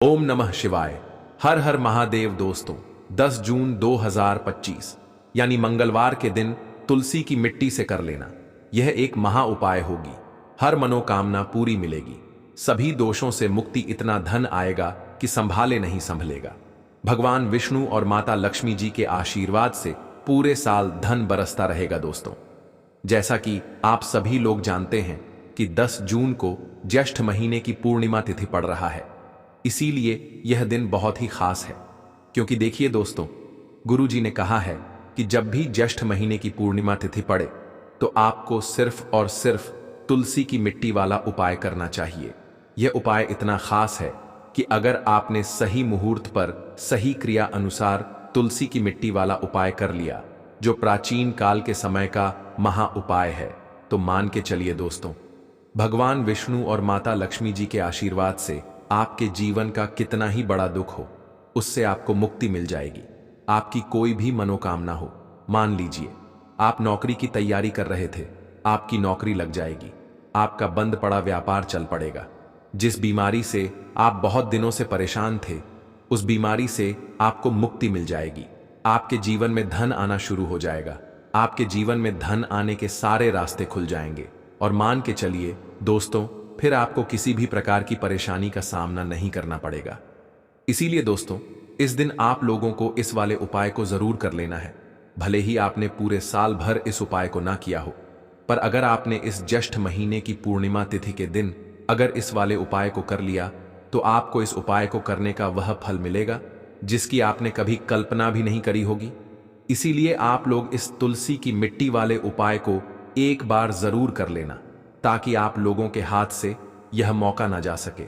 ओम नमः शिवाय। हर हर महादेव। दोस्तों, 10 जून 2025 यानी मंगलवार के दिन तुलसी की मिट्टी से कर लेना यह एक महा उपाय होगी। हर मनोकामना पूरी मिलेगी, सभी दोषों से मुक्ति, इतना धन आएगा कि संभाले नहीं संभलेगा। भगवान विष्णु और माता लक्ष्मी जी के आशीर्वाद से पूरे साल धन बरसता रहेगा। दोस्तों, जैसा कि आप सभी लोग जानते हैं कि 10 जून को ज्येष्ठ महीने की पूर्णिमा तिथि पड़ रहा है, इसीलिए यह दिन बहुत ही खास है। क्योंकि देखिए दोस्तों, गुरु जी ने कहा है कि जब भी ज्येष्ठ महीने की पूर्णिमा तिथि पड़े तो आपको सिर्फ और सिर्फ तुलसी की मिट्टी वाला उपाय करना चाहिए। यह उपाय इतना खास है कि अगर आपने सही मुहूर्त पर सही क्रिया अनुसार तुलसी की मिट्टी वाला उपाय कर लिया, जो प्राचीन काल के समय का महा उपाय है, तो मान के चलिए दोस्तों, भगवान विष्णु और माता लक्ष्मी जी के आशीर्वाद से आपके जीवन का कितना ही बड़ा दुख हो, उससे आपको मुक्ति मिल जाएगी। आपकी कोई भी मनोकामना हो, मान लीजिए आप नौकरी की तैयारी कर रहे थे, आपकी नौकरी लग जाएगी। आपका बंद पड़ा व्यापार चल पड़ेगा। जिस बीमारी से आप बहुत दिनों से परेशान थे, उस बीमारी से आपको मुक्ति मिल जाएगी। आपके जीवन में धन आना शुरू हो जाएगा। आपके जीवन में धन आने के सारे रास्ते खुल जाएंगे और मान के चलिए दोस्तों, फिर आपको किसी भी प्रकार की परेशानी का सामना नहीं करना पड़ेगा। इसीलिए दोस्तों, इस दिन आप लोगों को इस वाले उपाय को जरूर कर लेना है। भले ही आपने पूरे साल भर इस उपाय को ना किया हो, पर अगर आपने इस ज्येष्ठ महीने की पूर्णिमा तिथि के दिन अगर इस वाले उपाय को कर लिया, तो आपको इस उपाय को करने का वह फल मिलेगा जिसकी आपने कभी कल्पना भी नहीं करी होगी। इसीलिए आप लोग इस तुलसी की मिट्टी वाले उपाय को एक बार जरूर कर लेना, ताकि आप लोगों के हाथ से यह मौका ना जा सके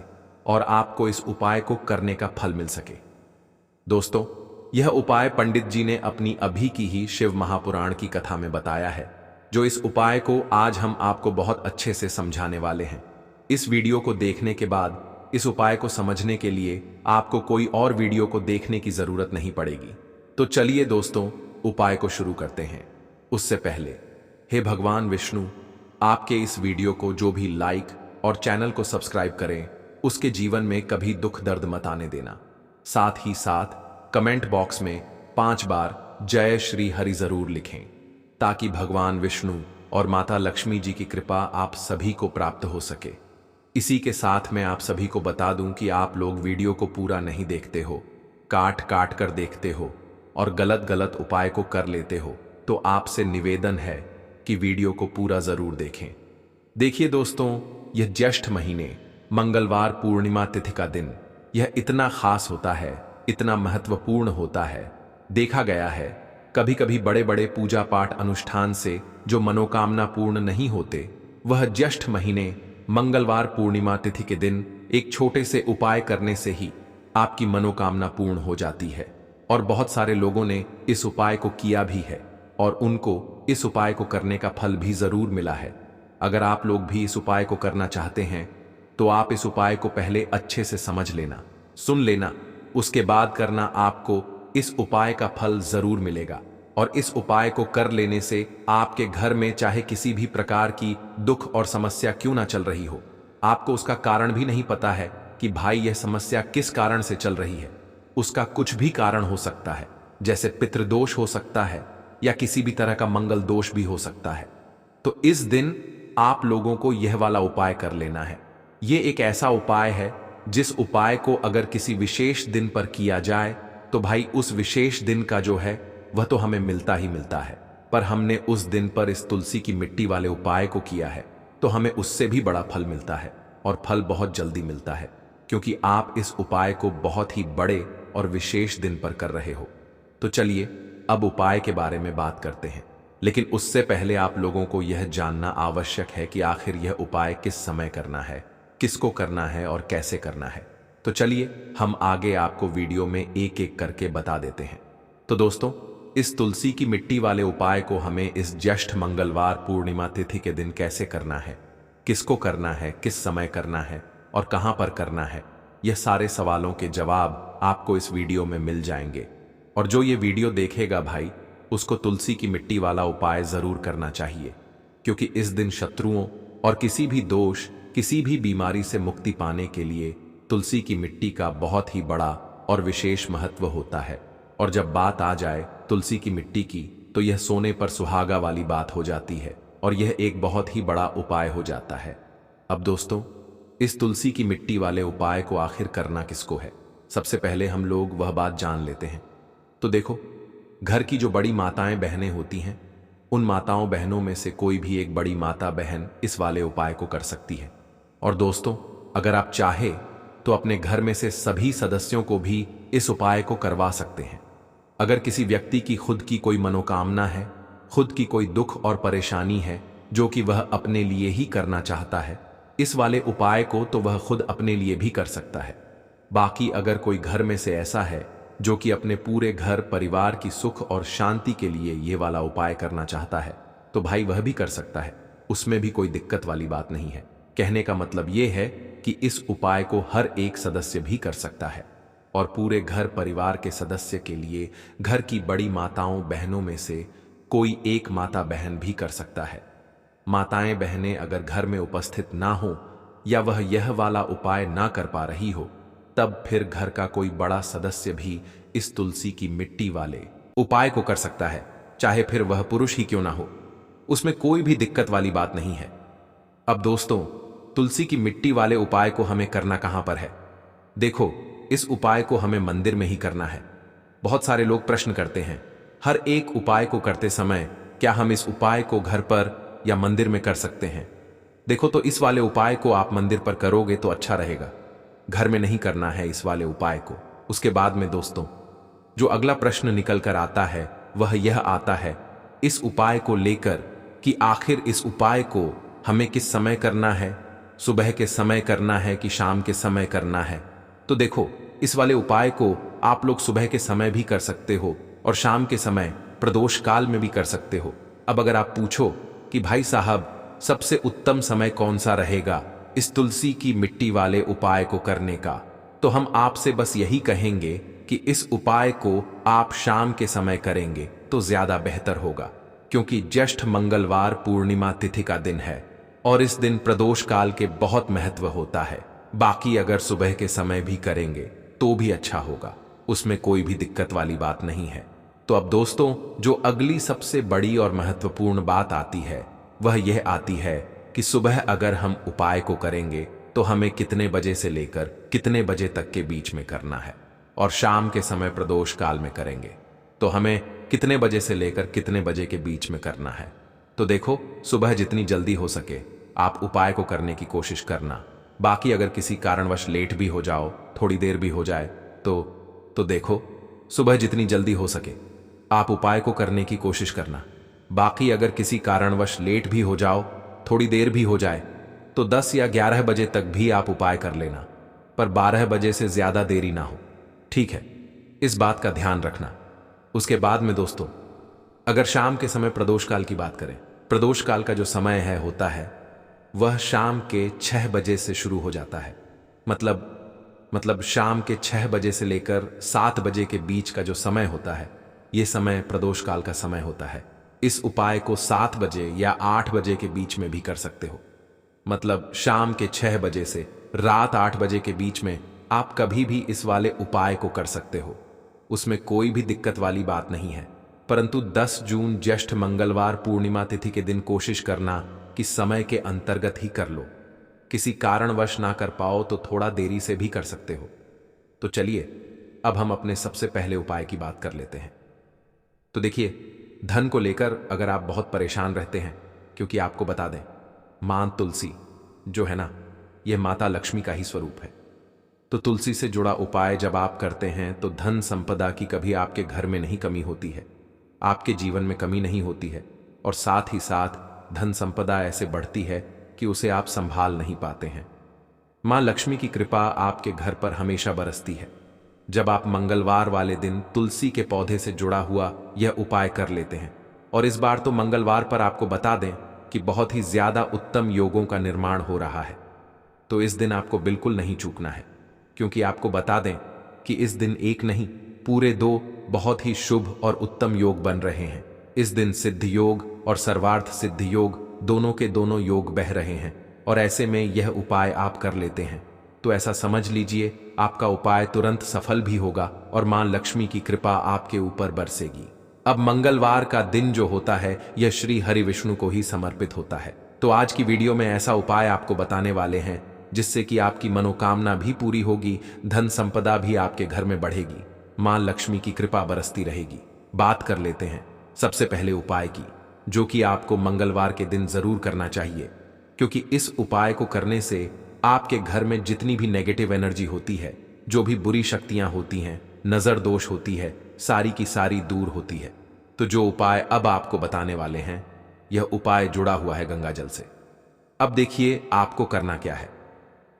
और आपको इस उपाय को करने का फल मिल सके। दोस्तों, यह उपाय पंडित जी ने अपनी अभी की ही शिव महापुराण की कथा में बताया है, जो इस उपाय को आज हम आपको बहुत अच्छे से समझाने वाले हैं। इस वीडियो को देखने के बाद इस उपाय को समझने के लिए आपको कोई और वीडियो को देखने की जरूरत नहीं पड़ेगी। तो चलिए दोस्तों, उपाय को शुरू करते हैं। उससे पहले, हे भगवान विष्णु, आपके इस वीडियो को जो भी लाइक और चैनल को सब्सक्राइब करें, उसके जीवन में कभी दुख दर्द मत आने देना। साथ ही साथ कमेंट बॉक्स में 5 बार जय श्री हरि जरूर लिखें, ताकि भगवान विष्णु और माता लक्ष्मी जी की कृपा आप सभी को प्राप्त हो सके। इसी के साथ मैं आप सभी को बता दूं कि आप लोग वीडियो को पूरा नहीं देखते हो, काट काट कर देखते हो और गलत गलत उपाय को कर लेते हो, तो आपसे निवेदन है कि वीडियो को पूरा जरूर देखें। देखिए दोस्तों, यह ज्येष्ठ महीने मंगलवार पूर्णिमा तिथि का दिन यह इतना खास होता है, इतना महत्वपूर्ण होता है। देखा गया है कभी कभी बड़े बड़े पूजा पाठ अनुष्ठान से जो मनोकामना पूर्ण नहीं होते, वह ज्येष्ठ महीने मंगलवार पूर्णिमा तिथि के दिन एक छोटे से उपाय करने से ही आपकी मनोकामना पूर्ण हो जाती है। और बहुत सारे लोगों ने इस उपाय को किया भी है और उनको इस उपाय को करने का फल भी जरूर मिला है। अगर आप लोग भी इस उपाय को करना चाहते हैं, तो आप इस उपाय को पहले अच्छे से समझ लेना, सुन लेना, उसके बाद करना। आपको इस उपाय का फल जरूर मिलेगा और इस उपाय को कर लेने से आपके घर में चाहे किसी भी प्रकार की दुख और समस्या क्यों ना चल रही हो, आपको उसका कारण भी नहीं पता है कि भाई यह समस्या किस कारण से चल रही है। उसका कुछ भी कारण हो सकता है, जैसे पितृदोष हो सकता है या किसी भी तरह का मंगल दोष भी हो सकता है। तो इस दिन आप लोगों को यह वाला उपाय कर लेना है। यह एक ऐसा उपाय है जिस उपाय को अगर किसी विशेष दिन पर किया जाए, तो भाई उस विशेष दिन का जो है वह तो हमें मिलता ही मिलता है। पर हमने उस दिन पर इस तुलसी की मिट्टी वाले उपाय को किया है, तो हमें उससे भी बड़ा फल मिलता है और फल बहुत जल्दी मिलता है, क्योंकि आप इस उपाय को बहुत ही बड़े और विशेष दिन पर कर रहे हो। तो चलिए अब उपाय के बारे में बात करते हैं, लेकिन उससे पहले आप लोगों को यह जानना आवश्यक है कि आखिर यह उपाय किस समय करना है, किसको करना है और कैसे करना है। तो चलिए हम आगे आपको वीडियो में एक एक करके बता देते हैं। तो दोस्तों, इस तुलसी की मिट्टी वाले उपाय को हमें इस ज्येष्ठ मंगलवार पूर्णिमा तिथि के दिन कैसे करना है, किसको करना है, किस समय करना है और कहां पर करना है, यह सारे सवालों के जवाब आपको इस वीडियो में मिल जाएंगे। और जो ये वीडियो देखेगा भाई, उसको तुलसी की मिट्टी वाला उपाय जरूर करना चाहिए, क्योंकि इस दिन शत्रुओं और किसी भी दोष, किसी भी बीमारी से मुक्ति पाने के लिए तुलसी की मिट्टी का बहुत ही बड़ा और विशेष महत्व होता है। और जब बात आ जाए तुलसी की मिट्टी की, तो यह सोने पर सुहागा वाली बात हो जाती है और यह एक बहुत ही बड़ा उपाय हो जाता है। अब दोस्तों, इस तुलसी की मिट्टी वाले उपाय को आखिर करना किसको है, सबसे पहले हम लोग वह बात जान लेते हैं। तो देखो, घर की जो बड़ी माताएं बहनें होती हैं, उन माताओं बहनों में से कोई भी एक बड़ी माता बहन इस वाले उपाय को कर सकती है। और दोस्तों, अगर आप चाहे तो अपने घर में से सभी सदस्यों को भी इस उपाय को करवा सकते हैं। अगर किसी व्यक्ति की खुद की कोई मनोकामना है, खुद की कोई दुख और परेशानी है जो कि वह अपने लिए ही करना चाहता है, इस वाले उपाय को तो वह खुद अपने लिए भी कर सकता है। बाकी अगर कोई घर में से ऐसा है जो कि अपने पूरे घर परिवार की सुख और शांति के लिए ये वाला उपाय करना चाहता है, तो भाई वह भी कर सकता है, उसमें भी कोई दिक्कत वाली बात नहीं है। कहने का मतलब ये है कि इस उपाय को हर एक सदस्य भी कर सकता है और पूरे घर परिवार के सदस्य के लिए घर की बड़ी माताओं बहनों में से कोई एक माता बहन भी कर सकता है। माताएं बहनें अगर घर में उपस्थित ना हो या वह यह वाला उपाय ना कर पा रही हो, तब फिर घर का कोई बड़ा सदस्य भी इस तुलसी की मिट्टी वाले उपाय को कर सकता है, चाहे फिर वह पुरुष ही क्यों ना हो, उसमें कोई भी दिक्कत वाली बात नहीं है। अब दोस्तों, तुलसी की मिट्टी वाले उपाय को हमें करना कहां पर है? देखो, इस उपाय को हमें मंदिर में ही करना है। बहुत सारे लोग प्रश्न करते हैं, हर एक उपाय को करते समय क्या हम इस उपाय को घर पर या मंदिर में कर सकते हैं? देखो, तो इस वाले उपाय को आप मंदिर पर करोगे तो अच्छा रहेगा, घर में नहीं करना है इस वाले उपाय को। उसके बाद में दोस्तों, जो अगला प्रश्न निकल कर आता है वह यह आता है इस उपाय को लेकर कि आखिर इस उपाय को हमें किस समय करना है, सुबह के समय करना है कि शाम के समय करना है? तो देखो, इस वाले उपाय को आप लोग सुबह के समय भी कर सकते हो और शाम के समय प्रदोष काल में भी कर सकते हो। अब अगर आप पूछो कि भाई साहब, सबसे उत्तम समय कौन सा रहेगा इस तुलसी की मिट्टी वाले उपाय को करने का, तो हम आपसे बस यही कहेंगे कि इस उपाय को आप शाम के समय करेंगे तो ज्यादा बेहतर होगा, क्योंकि ज्येष्ठ मंगलवार पूर्णिमा तिथि का दिन है और इस दिन प्रदोष काल के बहुत महत्व होता है। बाकी अगर सुबह के समय भी करेंगे तो भी अच्छा होगा, उसमें कोई भी दिक्कत वाली बात नहीं है। तो अब दोस्तों, जो अगली सबसे बड़ी और महत्वपूर्ण बात आती है वह यह आती है कि सुबह अगर हम उपाय को करेंगे तो हमें कितने बजे से लेकर कितने बजे तक के बीच में करना है, और शाम के समय प्रदोष काल में करेंगे तो हमें कितने बजे से लेकर कितने बजे के बीच में करना है। तो देखो, सुबह जितनी जल्दी हो सके आप उपाय को करने की कोशिश करना। बाकी अगर किसी कारणवश लेट भी हो जाओ, थोड़ी देर भी हो जाए, तो देखो, सुबह जितनी जल्दी हो सके आप उपाय को करने की कोशिश करना। बाकी अगर किसी कारणवश लेट भी हो जाओ, थोड़ी देर भी हो जाए, तो 10 या 11 बजे तक भी आप उपाय कर लेना, पर 12 बजे से ज्यादा देरी ना हो, ठीक है? इस बात का ध्यान रखना। उसके बाद में दोस्तों, अगर शाम के समय प्रदोष काल की बात करें, प्रदोष काल का जो समय होता है वह शाम के 6 बजे से शुरू हो जाता है। मतलब शाम के 6 बजे से लेकर 7 बजे के बीच का जो समय होता है, यह समय प्रदोष काल का समय होता है। इस उपाय को 7 बजे या 8 बजे के बीच में भी कर सकते हो। मतलब शाम के 6 बजे से रात 8 बजे के बीच में आप कभी भी इस वाले उपाय को कर सकते हो, उसमें कोई भी दिक्कत वाली बात नहीं है। परंतु 10 जून ज्येष्ठ मंगलवार पूर्णिमा तिथि के दिन कोशिश करना कि समय के अंतर्गत ही कर लो। किसी कारणवश ना कर पाओ तो थोड़ा देरी से भी कर सकते हो। तो चलिए, अब हम अपने सबसे पहले उपाय की बात कर लेते हैं। तो देखिए, धन को लेकर अगर आप बहुत परेशान रहते हैं, क्योंकि आपको बता दें, मां तुलसी जो है ना, यह माता लक्ष्मी का ही स्वरूप है। तो तुलसी से जुड़ा उपाय जब आप करते हैं तो धन संपदा की कभी आपके घर में नहीं कमी होती है, आपके जीवन में कमी नहीं होती है, और साथ ही साथ धन संपदा ऐसे बढ़ती है कि उसे आप संभाल नहीं पाते हैं। मां लक्ष्मी की कृपा आपके घर पर हमेशा बरसती है जब आप मंगलवार वाले दिन तुलसी के पौधे से जुड़ा हुआ यह उपाय कर लेते हैं। और इस बार तो मंगलवार पर आपको बता दें कि बहुत ही ज्यादा उत्तम योगों का निर्माण हो रहा है, तो इस दिन आपको बिल्कुल नहीं चूकना है, क्योंकि आपको बता दें कि इस दिन एक नहीं, पूरे 2 बहुत ही शुभ और उत्तम योग बन रहे हैं। इस दिन सिद्ध योग और सर्वार्थ सिद्ध योग दोनों के दोनों योग बह रहे हैं, और ऐसे में यह उपाय आप कर लेते हैं तो ऐसा समझ लीजिए आपका उपाय तुरंत सफल भी होगा और मां लक्ष्मी की कृपा आपके ऊपर बरसेगी। अब मंगलवार का दिन जो होता है यह श्री हरि विष्णु को ही समर्पित होता है। तो आज की वीडियो में ऐसा उपाय आपको बताने वाले हैं जिससे कि आपकी मनोकामना भी पूरी होगी, धन संपदा भी आपके घर में बढ़ेगी, मां लक्ष्मी की कृपा बरसती रहेगी। बात कर लेते हैं सबसे पहले उपाय की, जो कि आपको मंगलवार के दिन जरूर करना चाहिए, क्योंकि इस उपाय को करने से आपके घर में जितनी भी नेगेटिव एनर्जी होती है, जो भी बुरी शक्तियां होती हैं, नजर दोष होती है, सारी की सारी दूर होती है। तो जो उपाय अब आपको बताने वाले हैं, यह उपाय जुड़ा हुआ है गंगा जल से। अब देखिए आपको करना क्या है।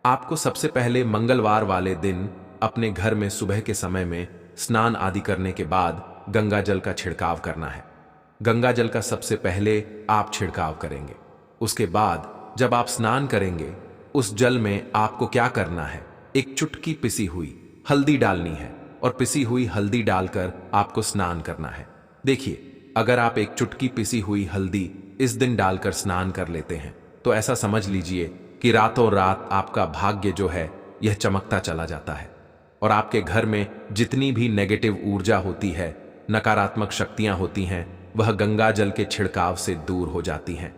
आपको सबसे पहले मंगलवार वाले दिन अपने घर में सुबह के समय में स्नान आदि करने के बाद गंगा जल का छिड़काव करना है। गंगा जल का सबसे पहले आप छिड़काव करेंगे। उसके बाद जब आप स्नान करेंगे, उस जल में आपको क्या करना है, एक चुटकी पिसी हुई हल्दी डालनी है और पिसी हुई हल्दी डालकर आपको स्नान करना है। देखिए, अगर आप एक चुटकी पिसी हुई हल्दी इस दिन डालकर स्नान कर लेते हैं तो ऐसा समझ लीजिए कि रातों रात आपका भाग्य जो है यह चमकता चला जाता है और आपके घर में जितनी भी नेगेटिव ऊर्जा होती है, नकारात्मक शक्तियां होती हैं, वह गंगा जल के छिड़काव से दूर हो जाती हैं।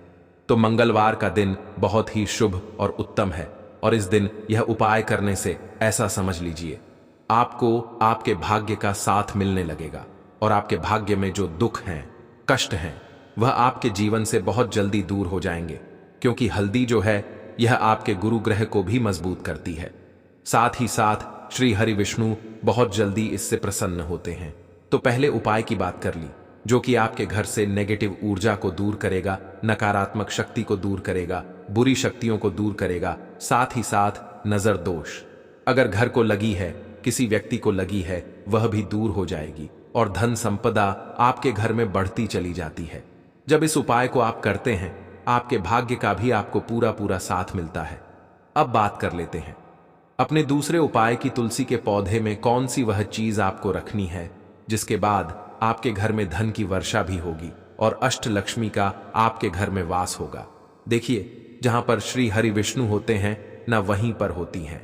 तो मंगलवार का दिन बहुत ही शुभ और उत्तम है और इस दिन यह उपाय करने से ऐसा समझ लीजिए आपको आपके भाग्य का साथ मिलने लगेगा और आपके भाग्य में जो दुख हैं, कष्ट हैं, वह आपके जीवन से बहुत जल्दी दूर हो जाएंगे, क्योंकि हल्दी जो है यह आपके गुरु ग्रह को भी मजबूत करती है। साथ ही साथ श्री हरि विष्णु बहुत जल्दी इससे प्रसन्न होते हैं। तो पहले उपाय की बात कर ली, जो कि आपके घर से नेगेटिव ऊर्जा को दूर करेगा, नकारात्मक शक्ति को दूर करेगा, बुरी शक्तियों को दूर करेगा, साथ ही साथ नजर दोष अगर घर को लगी है, किसी व्यक्ति को लगी है, वह भी दूर हो जाएगी और धन संपदा आपके घर में बढ़ती चली जाती है। जब इस उपाय को आप करते हैं, आपके भाग्य का भी आपको पूरा पूरा साथ मिलता है। अब बात कर लेते हैं अपने दूसरे उपाय की। तुलसी के पौधे में कौन सी वह चीज आपको रखनी है जिसके बाद आपके घर में धन की वर्षा भी होगी और अष्ट लक्ष्मी का आपके घर में वास होगा। देखिए, जहां पर श्री हरि विष्णु होते हैं न वहीं पर होती हैं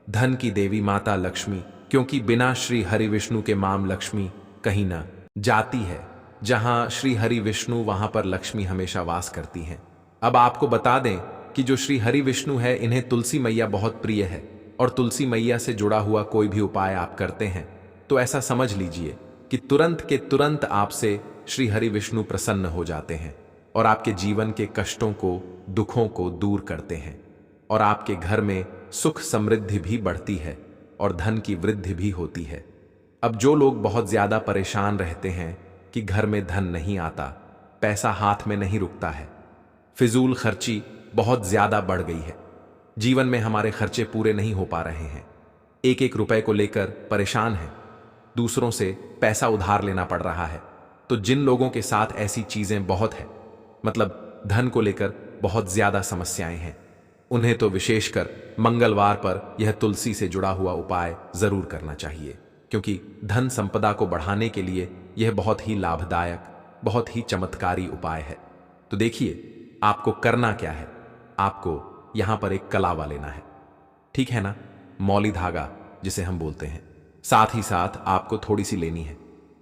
धन की देवी माता लक्ष्मी, क्योंकि बिना श्री हरि विष्णु के मां लक्ष्मी कहीं न जाती है। जहां श्री हरि विष्णु वहां पर लक्ष्मी हमेशा वास करती हैं। अब आपको बता दें कि जो श्री हरि विष्णु है, इन्हें तुलसी मैया बहुत प्रिय है और तुलसी मैया से जुड़ा हुआ कोई भी उपाय आप करते हैं तो ऐसा समझ लीजिए कि तुरंत के तुरंत आपसे श्री हरि विष्णु प्रसन्न हो जाते हैं और आपके जीवन के कष्टों को, दुखों को दूर करते हैं और आपके घर में सुख समृद्धि भी बढ़ती है और धन की वृद्धि भी होती है। अब जो लोग बहुत ज्यादा परेशान रहते हैं कि घर में धन नहीं आता, पैसा हाथ में नहीं रुकता है, फिजूल खर्ची बहुत ज्यादा बढ़ गई है, जीवन में हमारे खर्चे पूरे नहीं हो पा रहे हैं, एक एक रुपए को लेकर परेशान हैं, दूसरों से पैसा उधार लेना पड़ रहा है, तो जिन लोगों के साथ ऐसी चीजें बहुत है, मतलब धन को लेकर बहुत ज्यादा समस्याएं हैं, उन्हें तो विशेषकर मंगलवार पर यह तुलसी से जुड़ा हुआ उपाय जरूर करना चाहिए, क्योंकि धन संपदा को बढ़ाने के लिए यह बहुत ही लाभदायक, बहुत ही चमत्कारी उपाय है। तो देखिए आपको करना क्या है। आपको यहां पर एक कलावा लेना है, ठीक है ना, मौली धागा जिसे हम बोलते हैं। साथ ही साथ आपको थोड़ी सी लेनी है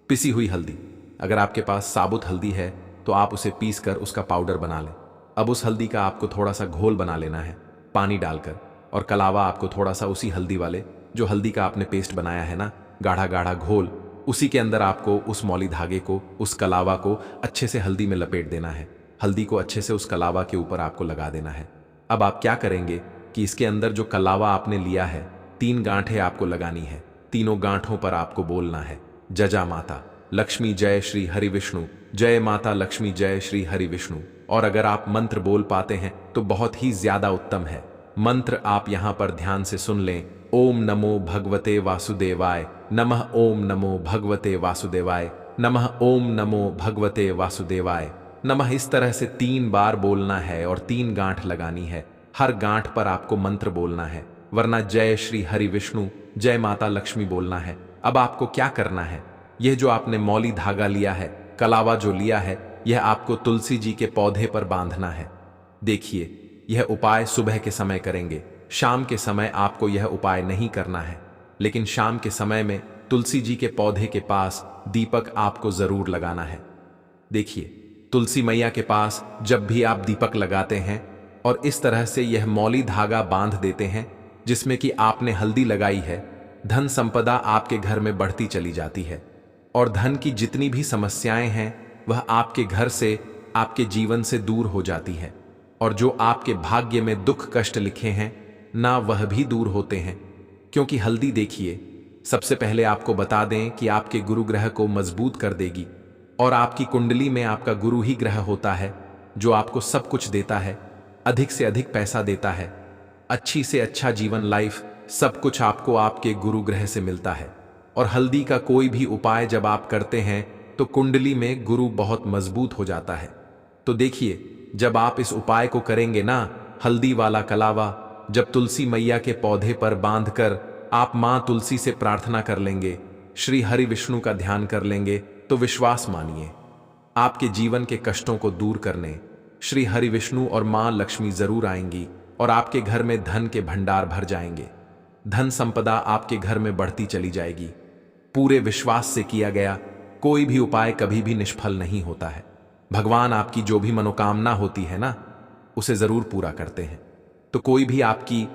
पिसी हुई हल्दी। अगर आपके पास साबुत हल्दी है तो आप उसे पीस कर उसका पाउडर बना लें। अब उस हल्दी का आपको थोड़ा सा घोल बना लेना है पानी डालकर, और कलावा आपको थोड़ा सा उसी हल्दी वाले, जो हल्दी का आपने पेस्ट बनाया है ना, गाढ़ा गाढ़ा घोल, उसी के अंदर आपको उस मौली धागे को, उस कलावा को अच्छे से हल्दी में लपेट देना है। हल्दी को अच्छे से उस कलावा के ऊपर आपको लगा देना है। अब आप क्या करेंगे कि इसके अंदर जो कलावा आपने लिया है, 3 गांठें आपको लगानी है। तीनों गांठों पर आपको बोलना है, जजा माता लक्ष्मी जय श्री हरि विष्णु, जय माता लक्ष्मी जय श्री हरि विष्णु। और अगर आप मंत्र बोल पाते हैं तो बहुत ही ज्यादा उत्तम है। मंत्र आप यहां पर ध्यान से सुन लें। ओम नमो भगवते वासुदेवाय नमः, ओम नमो भगवते वासुदेवाय नमः, ओम नमो भगवते वासुदेवाय नमः। इस तरह से 3 बार बोलना है और 3 गांठ लगानी है। हर गांठ पर आपको मंत्र बोलना है, वरना जय श्री हरि विष्णु, जय माता लक्ष्मी बोलना है। अब आपको क्या करना है, यह जो आपने मौली धागा लिया है, कलावा जो लिया है, यह आपको तुलसी जी के पौधे पर बांधना है। देखिए, यह उपाय सुबह के समय करेंगे, शाम के समय आपको यह उपाय नहीं करना है, लेकिन शाम के समय में तुलसी जी के पौधे के पास दीपक आपको जरूर लगाना है। देखिए, तुलसी मैया के पास जब भी आप दीपक लगाते हैं और इस तरह से यह मौली धागा बांध देते हैं जिसमें कि आपने हल्दी लगाई है, धन संपदा आपके घर में बढ़ती चली जाती है और धन की जितनी भी समस्याएं हैं वह आपके घर से, आपके जीवन से दूर हो जाती है और जो आपके भाग्य में दुख कष्ट लिखे हैं ना वह भी दूर होते हैं। क्योंकि हल्दी देखिए, सबसे पहले आपको बता दें कि आपके गुरु ग्रह को मजबूत कर देगी और आपकी कुंडली में आपका गुरु ही ग्रह होता है जो आपको सब कुछ देता है, अधिक से अधिक पैसा देता है, अच्छी से अच्छा जीवन लाइफ सब कुछ आपको आपके गुरु ग्रह से मिलता है। और हल्दी का कोई भी उपाय जब आप करते हैं तो कुंडली में गुरु बहुत मजबूत हो जाता है। तो देखिए, जब आप इस उपाय को करेंगे ना, हल्दी वाला कलावा जब तुलसी मैया के पौधे पर बांधकर आप मां तुलसी से प्रार्थना कर लेंगे, श्री हरि विष्णु का ध्यान कर लेंगे, तो विश्वास मानिए आपके जीवन के कष्टों को दूर करने श्री हरि विष्णु और मां लक्ष्मी जरूर आएंगी और आपके घर में धन के भंडार भर जाएंगे। धन संपदा आपके घर में बढ़ती चली जाएगी। पूरे विश्वास से किया गया कोई भी उपाय कभी भी निष्फल नहीं होता है। भगवान आपकी जो भी मनोकामना होती है ना, उसे जरूर पूरा करते हैं। तो कोई भी आपकी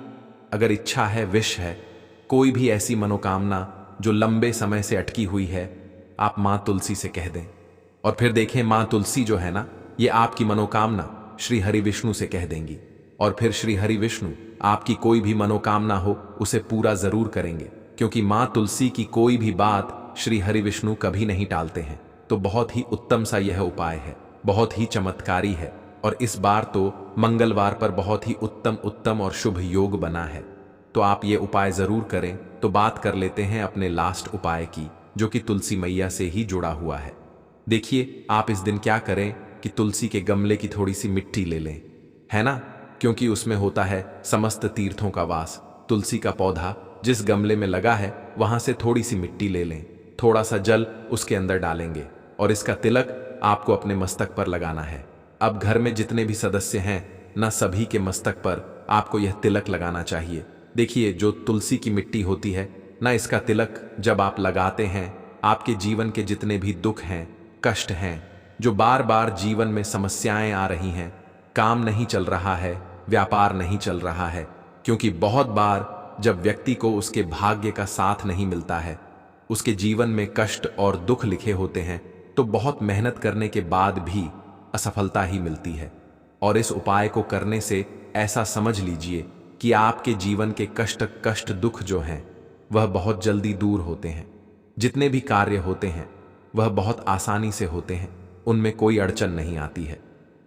अगर इच्छा है, विश है, कोई भी ऐसी मनोकामना जो लंबे समय से अटकी हुई है, आप मां तुलसी से कह दें और फिर देखें मां तुलसी जो है ना, ये आपकी मनोकामना श्री हरि विष्णु से कह देंगी और फिर श्री हरि विष्णु आपकी कोई भी मनोकामना हो उसे पूरा जरूर करेंगे। क्योंकि मां तुलसी की कोई भी बात श्री हरि विष्णु कभी नहीं टालते हैं। तो बहुत ही उत्तम सा यह उपाय है, बहुत ही चमत्कारी है और इस बार तो मंगलवार पर बहुत ही उत्तम और शुभ योग बना है। तो आप ये उपाय जरूर करें। तो बात कर लेते हैं अपने लास्ट उपाय की, जो कि तुलसी मैया से ही जुड़ा हुआ है। देखिए, आप इस दिन क्या करें कि तुलसी के गमले की थोड़ी सी मिट्टी ले लें, है ना, क्योंकि उसमें होता है समस्त तीर्थों का वास। तुलसी का पौधा जिस गमले में लगा है वहां से थोड़ी सी मिट्टी ले लें, थोड़ा सा जल उसके अंदर डालेंगे और इसका तिलक आपको अपने मस्तक पर लगाना है। अब घर में जितने भी सदस्य हैं ना, सभी के मस्तक पर आपको यह तिलक लगाना चाहिए। देखिए, जो तुलसी की मिट्टी होती है ना, इसका तिलक जब आप लगाते हैं, आपके जीवन के जितने भी दुख हैं, कष्ट हैं, जो बार बार जीवन में समस्याएं आ रही हैं, काम नहीं चल रहा है, व्यापार नहीं चल रहा है, क्योंकि बहुत बार जब व्यक्ति को उसके भाग्य का साथ नहीं मिलता है, उसके जीवन में कष्ट और दुख लिखे होते हैं, तो बहुत मेहनत करने के बाद भी असफलता ही मिलती है। और इस उपाय को करने से ऐसा समझ लीजिए कि आपके जीवन के कष्ट दुख जो हैं वह बहुत जल्दी दूर होते हैं। जितने भी कार्य होते हैं वह बहुत आसानी से होते हैं, उनमें कोई अड़चन नहीं आती है।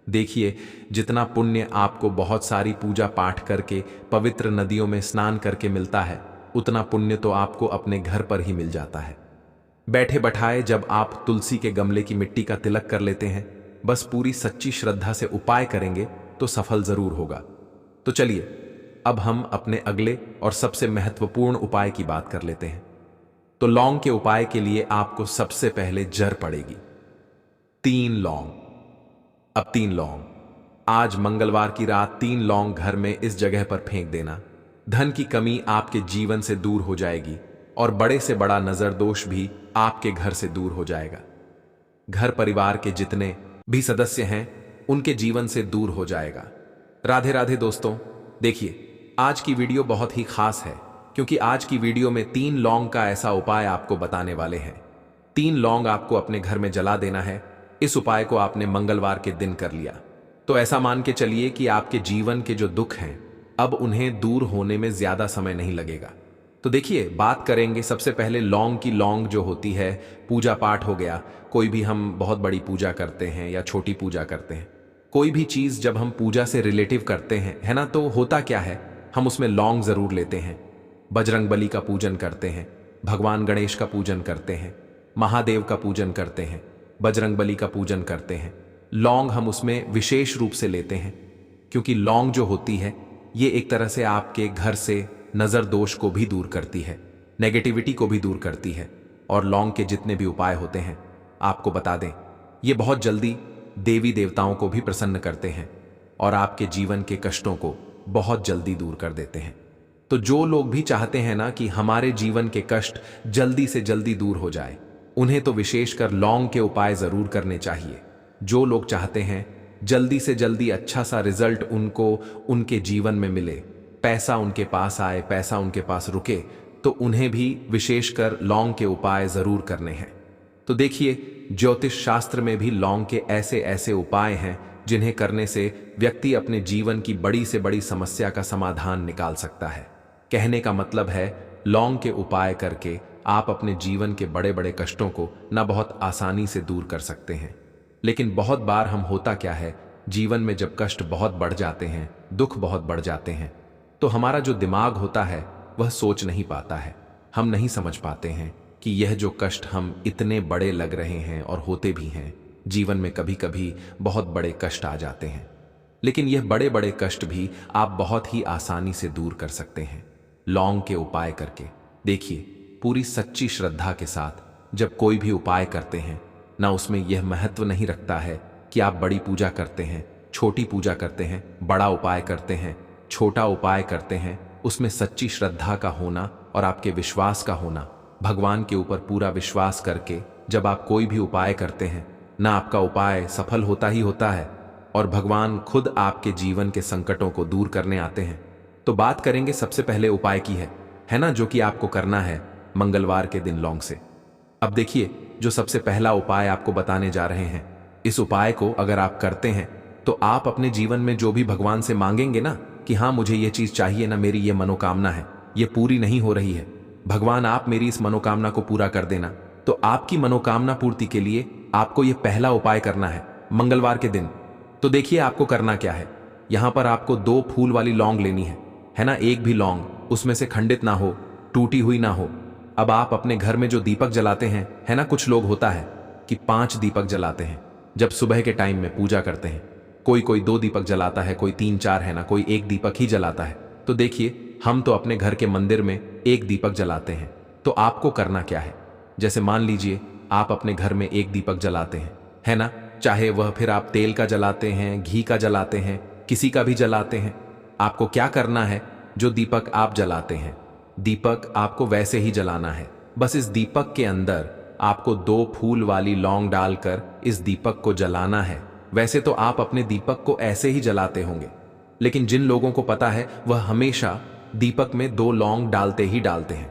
देखिए, जितना पुण्य आपको बहुत सारी पूजा पाठ करके, पवित्र नदियों में स्नान करके मिलता है, उतना पुण्य तो आपको अपने घर पर ही मिल जाता है। बैठे बैठाए जब आप तुलसी के गमले की मिट्टी का तिलक कर लेते हैं, बस पूरी सच्ची श्रद्धा से उपाय करेंगे तो सफल जरूर होगा। तो चलिए, अब हम अपने अगले और सबसे महत्वपूर्ण उपाय की बात कर लेते हैं। तो लौंग के उपाय के लिए आपको सबसे पहले जर पड़ेगी 3 लौंग। अब 3 लौंग, आज मंगलवार की रात 3 लौंग घर में इस जगह पर फेंक देना। धन की कमी आपके जीवन से दूर हो जाएगी और बड़े से बड़ा नजर दोष भी आपके घर से दूर हो जाएगा। घर परिवार के जितने भी सदस्य हैं उनके जीवन से दूर हो जाएगा। राधे राधे दोस्तों। देखिए, आज की वीडियो बहुत ही खास है, क्योंकि आज की वीडियो में 3 लौंग का ऐसा उपाय आपको बताने वाले हैं। 3 लौंग आपको अपने घर में जला देना है। इस उपाय को आपने मंगलवार के दिन कर लिया तो ऐसा मान के चलिए कि आपके जीवन के जो दुख हैं अब उन्हें दूर होने में ज्यादा समय नहीं लगेगा। तो देखिए, बात करेंगे सबसे पहले लौंग की। लौंग जो होती है, पूजा पाठ हो गया, कोई भी हम बहुत बड़ी पूजा करते हैं या छोटी पूजा करते हैं, कोई भी चीज जब हम पूजा से रिलेटिव करते हैं, है ना, तो होता क्या है, हम उसमें लौंग जरूर लेते हैं। बजरंगबली का पूजन करते हैं, भगवान गणेश का पूजन करते हैं, महादेव का पूजन करते हैं, बजरंगबली का पूजन करते हैं। लौंग हम उसमें विशेष रूप से लेते हैं, क्योंकि लौंग जो होती है ये एक तरह से आपके घर से नजर दोष को भी दूर करती है, नेगेटिविटी को भी दूर करती है। और लौंग के जितने भी उपाय होते हैं आपको बता दें, ये बहुत जल्दी देवी देवताओं को भी प्रसन्न करते हैं और आपके जीवन के कष्टों को बहुत जल्दी दूर कर देते हैं। तो जो लोग भी चाहते हैं ना कि हमारे जीवन के कष्ट जल्दी से जल्दी दूर हो जाए, उन्हें तो विशेषकर लौंग के उपाय जरूर करने चाहिए। जो लोग चाहते हैं जल्दी से जल्दी अच्छा सा रिजल्ट उनको उनके जीवन में मिले, पैसा उनके पास आए, पैसा उनके पास रुके, तो उन्हें भी विशेषकर लौंग के उपाय जरूर करने हैं। तो देखिए, ज्योतिष शास्त्र में भी लौंग के ऐसे ऐसे उपाय हैं जिन्हें करने से व्यक्ति अपने जीवन की बड़ी से बड़ी समस्या का समाधान निकाल सकता है। कहने का मतलब है, लौंग के उपाय करके आप अपने जीवन के बड़े बड़े कष्टों को न बहुत आसानी से दूर कर सकते हैं। लेकिन बहुत बार हम होता क्या है, जीवन में जब कष्ट बहुत बढ़ जाते हैं, दुख बहुत बढ़ जाते हैं, तो हमारा जो दिमाग होता है वह सोच नहीं पाता है। हम नहीं समझ पाते हैं कि यह जो कष्ट हम इतने बड़े लग रहे हैं और होते भी हैं, जीवन में कभी कभी बहुत बड़े कष्ट आ जाते हैं। लेकिन यह बड़े बड़े कष्ट भी आप बहुत ही आसानी से दूर कर सकते हैं लौंग के उपाय करके। देखिए, पूरी सच्ची श्रद्धा के साथ जब कोई भी उपाय करते हैं ना, उसमें यह महत्व नहीं रखता है कि आप बड़ी पूजा करते हैं, छोटी पूजा करते हैं, बड़ा उपाय करते हैं, छोटा उपाय करते हैं। उसमें सच्ची श्रद्धा का होना और आपके विश्वास का होना, भगवान के ऊपर पूरा विश्वास करके जब आप कोई भी उपाय करते हैं ना, आपका उपाय सफल होता ही होता है और भगवान खुद आपके जीवन के संकटों को दूर करने आते हैं। तो बात करेंगे सबसे पहले उपाय की है ना, जो कि आपको करना है मंगलवार के दिन लौंग से। अब देखिए, जो सबसे पहला उपाय आपको बताने जा रहे हैं, इस उपाय को अगर आप करते हैं तो आप अपने जीवन में जो भी भगवान से मांगेंगे ना कि हाँ मुझे ये चीज चाहिए ना, मेरी ये मनोकामना है, ये पूरी नहीं हो रही है, भगवान आप मेरी इस मनोकामना को पूरा कर देना। तो आपकी मनोकामना पूर्ति के लिए आपको ये पहला उपाय करना है मंगलवार के दिन। तो देखिए, आपको करना क्या है। यहां पर आपको 2 फूल वाली लौंग लेनी है ना। एक भी लौंग उसमें से खंडित ना हो, टूटी हुई ना हो। अब आप अपने घर में जो दीपक जलाते हैं, है ना, कुछ लोग होता है कि 5 दीपक जलाते हैं जब सुबह के टाइम में पूजा करते हैं। कोई 2 दीपक जलाता है, कोई 3-4, है ना, कोई 1 दीपक ही जलाता है। तो देखिए, हम तो अपने घर के मंदिर में 1 दीपक जलाते हैं। तो आपको करना क्या है, जैसे मान लीजिए आप अपने घर में 1 दीपक जलाते हैं, है ना, चाहे वह फिर आप तेल का जलाते हैं, घी का जलाते हैं, किसी का भी जलाते हैं। आपको क्या करना है, जो दीपक आप जलाते हैं, दीपक आपको वैसे ही जलाना है। बस इस दीपक के अंदर आपको 2 फूल वाली लौंग डालकर इस दीपक को जलाना है। वैसे तो आप अपने दीपक को ऐसे ही जलाते होंगे, लेकिन जिन लोगों को पता है वह हमेशा दीपक में 2 लौंग डालते ही डालते हैं।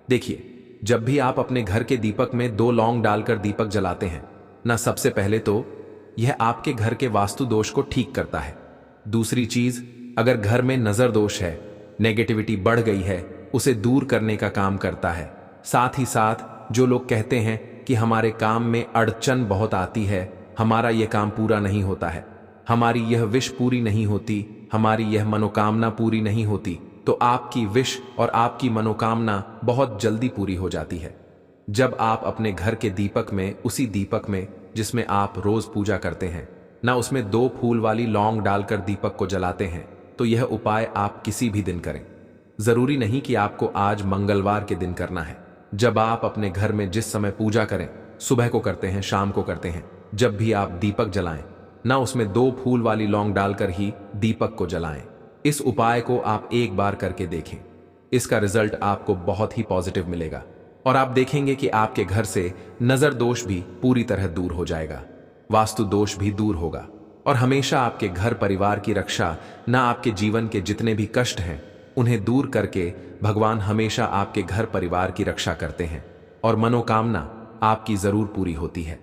देखिए, जब भी आप अपने घर के दीपक में 2 लौंग डालकर दीपक जलाते हैं ना, सबसे पहले तो यह आपके घर के वास्तु दोष को ठीक करता है। दूसरी चीज, अगर घर में नजर दोष है, नेगेटिविटी बढ़ गई है, उसे दूर करने का काम करता है। साथ ही साथ जो लोग कहते हैं कि हमारे काम में अड़चन बहुत आती है, हमारा यह काम पूरा नहीं होता है, हमारी यह विश पूरी नहीं होती, हमारी यह मनोकामना पूरी नहीं होती, तो आपकी विश और आपकी मनोकामना बहुत जल्दी पूरी हो जाती है। जब आप अपने घर के दीपक में, उसी दीपक में जिसमें आप रोज पूजा करते हैं ना, उसमें 2 फूल वाली लौंग डालकर दीपक को जलाते हैं, तो यह उपाय आप किसी भी दिन करें। जरूरी नहीं कि आपको आज मंगलवार के दिन करना है। जब आप अपने घर में जिस समय पूजा करें, सुबह को करते हैं, शाम को करते हैं, जब भी आप दीपक जलाएं ना, उसमें 2 फूल वाली लौंग डालकर ही दीपक को जलाएं। इस उपाय को आप एक बार करके देखें, इसका रिजल्ट आपको बहुत ही पॉजिटिव मिलेगा और आप देखेंगे कि आपके घर से नजर दोष भी पूरी तरह दूर हो जाएगा, वास्तु दोष भी दूर होगा और हमेशा आपके घर परिवार की रक्षा, ना आपके जीवन के जितने भी कष्ट हैं उन्हें दूर करके भगवान हमेशा आपके घर परिवार की रक्षा करते हैं और मनोकामना आपकी जरूर पूरी होती है।